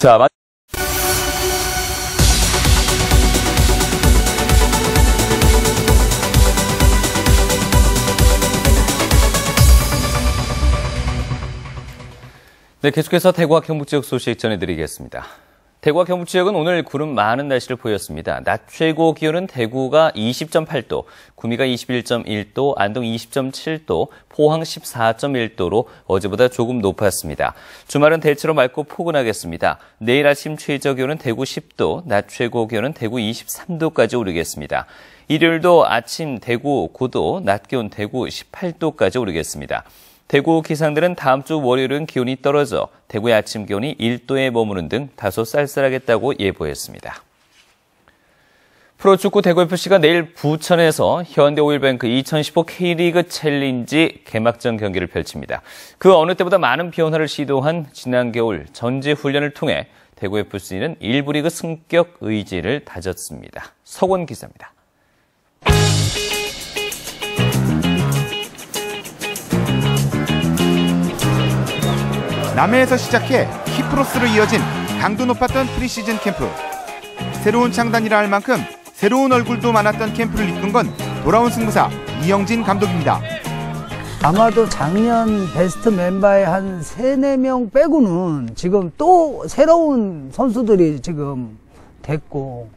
자, 네, 계속해서 대구와 경북 지역 소식 전해드리겠습니다. 대구와 경북 지역은 오늘 구름 많은 날씨를 보였습니다. 낮 최고 기온은 대구가 20.8도, 구미가 21.1도, 안동 20.7도, 포항 14.1도로 어제보다 조금 높았습니다. 주말은 대체로 맑고 포근하겠습니다. 내일 아침 최저 기온은 대구 10도, 낮 최고 기온은 대구 23도까지 오르겠습니다. 일요일도 아침 대구 9도, 낮 기온 대구 18도까지 오르겠습니다. 대구 기상들은 다음 주 월요일은 기온이 떨어져 대구의 아침 기온이 1도에 머무는 등 다소 쌀쌀하겠다고 예보했습니다. 프로축구 대구FC가 내일 부천에서 현대오일뱅크 2015 K리그 챌린지 개막전 경기를 펼칩니다. 그 어느 때보다 많은 변화를 시도한 지난 겨울 전지훈련을 통해 대구FC는 1부 리그 승격 의지를 다졌습니다. 석원 기자입니다. 남해에서 시작해 키프로스로 이어진 강도 높았던 프리시즌 캠프. 새로운 창단이라 할 만큼 새로운 얼굴도 많았던 캠프를 이끈 건 돌아온 승부사 이영진 감독입니다. 아마도 작년 베스트 멤버의 한 3, 4명 빼고는 지금 또 새로운 선수들이 지금 됐고,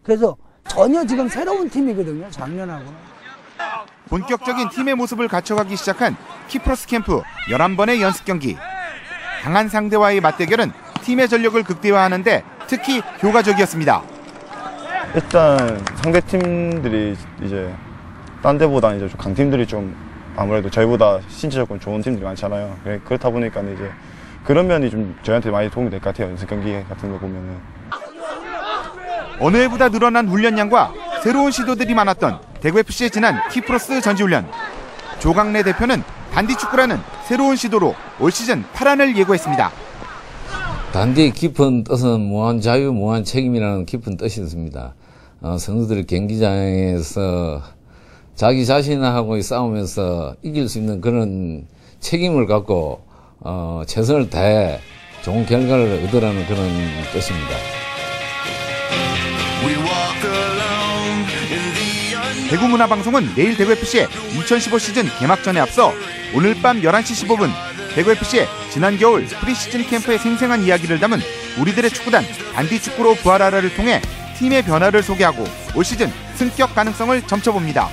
그래서 전혀 지금 새로운 팀이거든요, 작년하고는. 본격적인 팀의 모습을 갖춰가기 시작한 키프로스 캠프 11번의 연습 경기. 강한 상대와의 맞대결은 팀의 전력을 극대화하는데 특히 효과적이었습니다. 일단 상대 팀들이 이제 딴 데보다 이제 좀 강팀들이 좀 아무래도 저희보다 신체 조건 좋은 팀들이 많잖아요. 그렇다 보니까 이제 그런 면이 좀 저희한테 많이 도움이 될 것 같아요. 연습 경기 같은 거 보면은. 어느 해보다 늘어난 훈련량과 새로운 시도들이 많았던 대구FC의 지난 키프로스 전지훈련. 조강래 대표는 단디축구라는 새로운 시도로 올 시즌 8안을 예고했습니다. 단디의 깊은 뜻은 무한 자유, 무한 책임이라는 깊은 뜻이 있습니다. 선수들이 경기장에서 자기 자신하고 싸우면서 이길 수 있는 그런 책임을 갖고 최선을 다해 좋은 결과를 얻으라는 그런 뜻입니다. 대구문화방송은 내일 대구FC의 2015 시즌 개막전에 앞서 오늘 밤 11시 15분 대구FC의 지난 겨울 프리시즌 캠프의 생생한 이야기를 담은 우리들의 축구단 단디축구로 부활하라를 통해 팀의 변화를 소개하고 올 시즌 승격 가능성을 점쳐봅니다.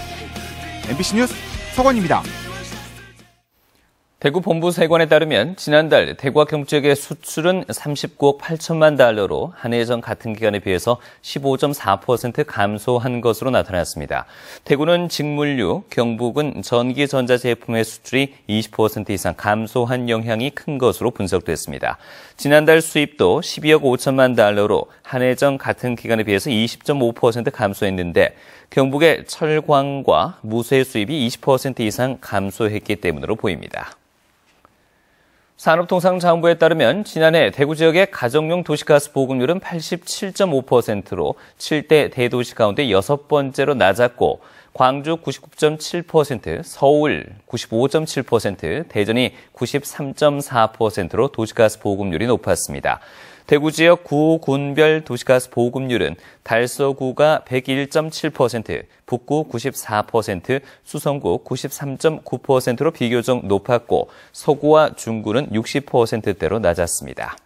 MBC 뉴스 석원입니다. 대구 본부 세관에 따르면 지난달 대구와 경북 지역의 수출은 39억 8천만 달러로 한 해 전 같은 기간에 비해서 15.4% 감소한 것으로 나타났습니다. 대구는 직물류, 경북은 전기 전자제품의 수출이 20% 이상 감소한 영향이 큰 것으로 분석됐습니다. 지난달 수입도 12억 5천만 달러로 한 해 전 같은 기간에 비해서 20.5% 감소했는데 경북의 철광과 무쇠 수입이 20% 이상 감소했기 때문으로 보입니다. 산업통상자원부에 따르면 지난해 대구 지역의 가정용 도시가스 보급률은 87.5%로 7대 대도시 가운데 6번째로 낮았고 광주 99.7%, 서울 95.7%, 대전이 93.4%로 도시가스 보급률이 높았습니다. 대구 지역 구군별 도시가스 보급률은 달서구가 101.7%, 북구 94%, 수성구 93.9%로 비교적 높았고 서구와 중구는 60%대로 낮았습니다.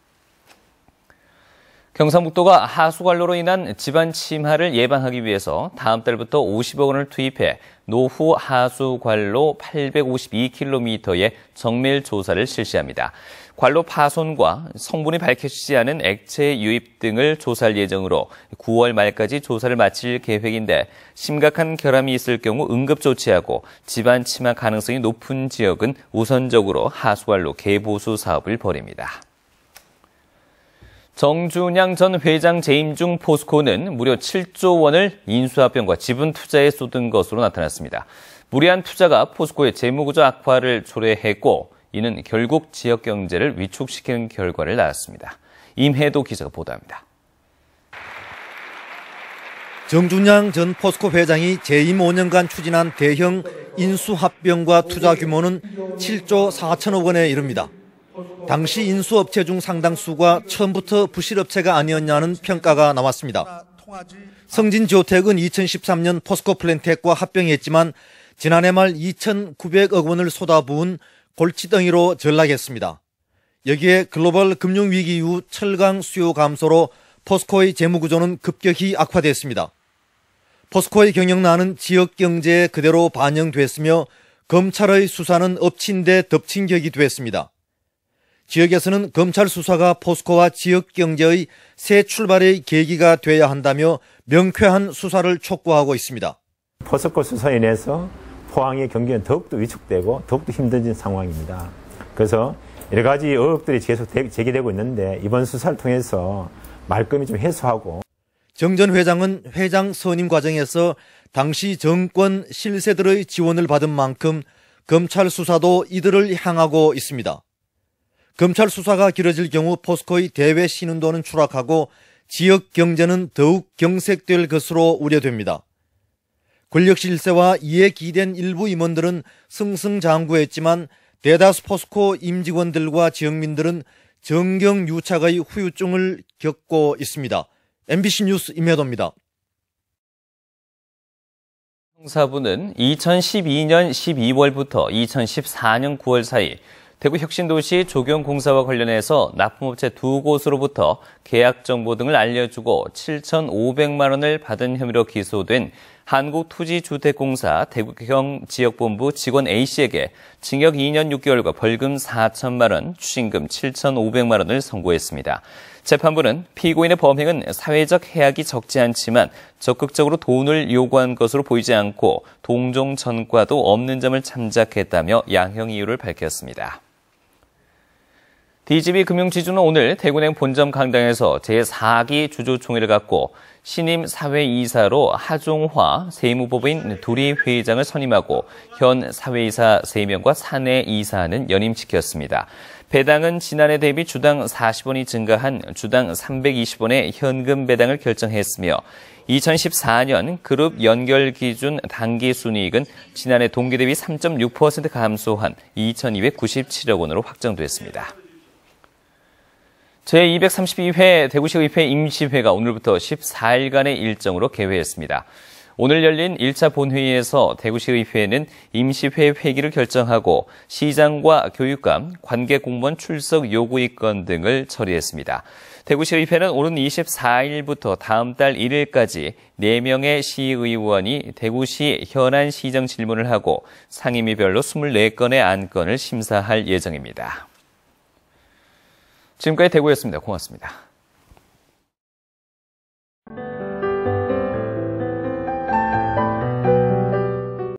경상북도가 하수관로로 인한 집안 침하를 예방하기 위해서 다음 달부터 50억 원을 투입해 노후 하수관로 852km의 정밀 조사를 실시합니다. 관로 파손과 성분이 밝혀지지 않은 액체 유입 등을 조사할 예정으로 9월 말까지 조사를 마칠 계획인데 심각한 결함이 있을 경우 응급 조치하고 집안 침하 가능성이 높은 지역은 우선적으로 하수관로 개보수 사업을 벌입니다. 정준양 전 회장 재임 중 포스코는 무려 7조 원을 인수합병과 지분 투자에 쏟은 것으로 나타났습니다. 무리한 투자가 포스코의 재무구조 악화를 초래했고 이는 결국 지역 경제를 위축시키는 결과를 낳았습니다. 임혜도 기자가 보도합니다. 정준양 전 포스코 회장이 재임 5년간 추진한 대형 인수합병과 투자 규모는 7조 4천억 원에 이릅니다. 당시 인수업체 중 상당수가 처음부터 부실업체가 아니었냐는 평가가 나왔습니다. 성진지오텍은 2013년 포스코 플랜텍과 합병했지만 지난해 말 2,900억 원을 쏟아부은 골칫덩이로 전락했습니다. 여기에 글로벌 금융위기 이후 철강 수요 감소로 포스코의 재무구조는 급격히 악화됐습니다. 포스코의 경영난은 지역 경제에 그대로 반영됐으며 검찰의 수사는 엎친 데 덮친 격이 됐습니다. 지역에서는 검찰 수사가 포스코와 지역 경제의 새 출발의 계기가 돼야 한다며 명쾌한 수사를 촉구하고 있습니다. 포스코 수사에 인해서 포항의 경기는 더욱더 위축되고 더욱더 힘든 상황입니다. 그래서 여러 가지 의혹들이 계속 제기되고 있는데 이번 수사를 통해서 말끔히 좀 해소하고. 정 전 회장은 회장 선임 과정에서 당시 정권 실세들의 지원을 받은 만큼 검찰 수사도 이들을 향하고 있습니다. 검찰 수사가 길어질 경우 포스코의 대외 신은도는 추락하고 지역 경제는 더욱 경색될 것으로 우려됩니다. 권력 실세와 이에 기댄 일부 임원들은 승승장구했지만 대다수 포스코 임직원들과 지역민들은 정경유착의 후유증을 겪고 있습니다. MBC 뉴스 임혜도입니다. 형사부는 2012년 12월부터 2014년 9월 사이 대구 혁신도시 조경공사와 관련해서 납품업체 2곳으로부터 계약 정보 등을 알려주고 7,500만 원을 받은 혐의로 기소된 한국토지주택공사 대구경 지역본부 직원 A씨에게 징역 2년 6개월과 벌금 4천만 원, 추징금 7,500만 원을 선고했습니다. 재판부는 피고인의 범행은 사회적 해악이 적지 않지만 적극적으로 돈을 요구한 것으로 보이지 않고 동종 전과도 없는 점을 참작했다며 양형 이유를 밝혔습니다. DGB 금융지주는 오늘 대구은행 본점 강당에서 제4기 주주총회를 갖고 신임 사회이사로 하종화 세무법인 두리 회장을 선임하고 현 사회이사 3명과 사내이사는 연임시켰습니다. 배당은 지난해 대비 주당 40원이 증가한 주당 320원의 현금 배당을 결정했으며 2014년 그룹 연결 기준 당기 순이익은 지난해 동기 대비 3.6% 감소한 2,297억 원으로 확정됐습니다. 제232회 대구시의회 임시회가 오늘부터 14일간의 일정으로 개회했습니다. 오늘 열린 1차 본회의에서 대구시의회는 임시회 회기를 결정하고 시장과 교육감, 관계공무원 출석 요구의건 등을 처리했습니다. 대구시의회는 오는 24일부터 다음 달 1일까지 4명의 시의원이 대구시 현안 시정 질문을 하고 상임위별로 24건의 안건을 심사할 예정입니다. 지금까지 대구였습니다. 고맙습니다.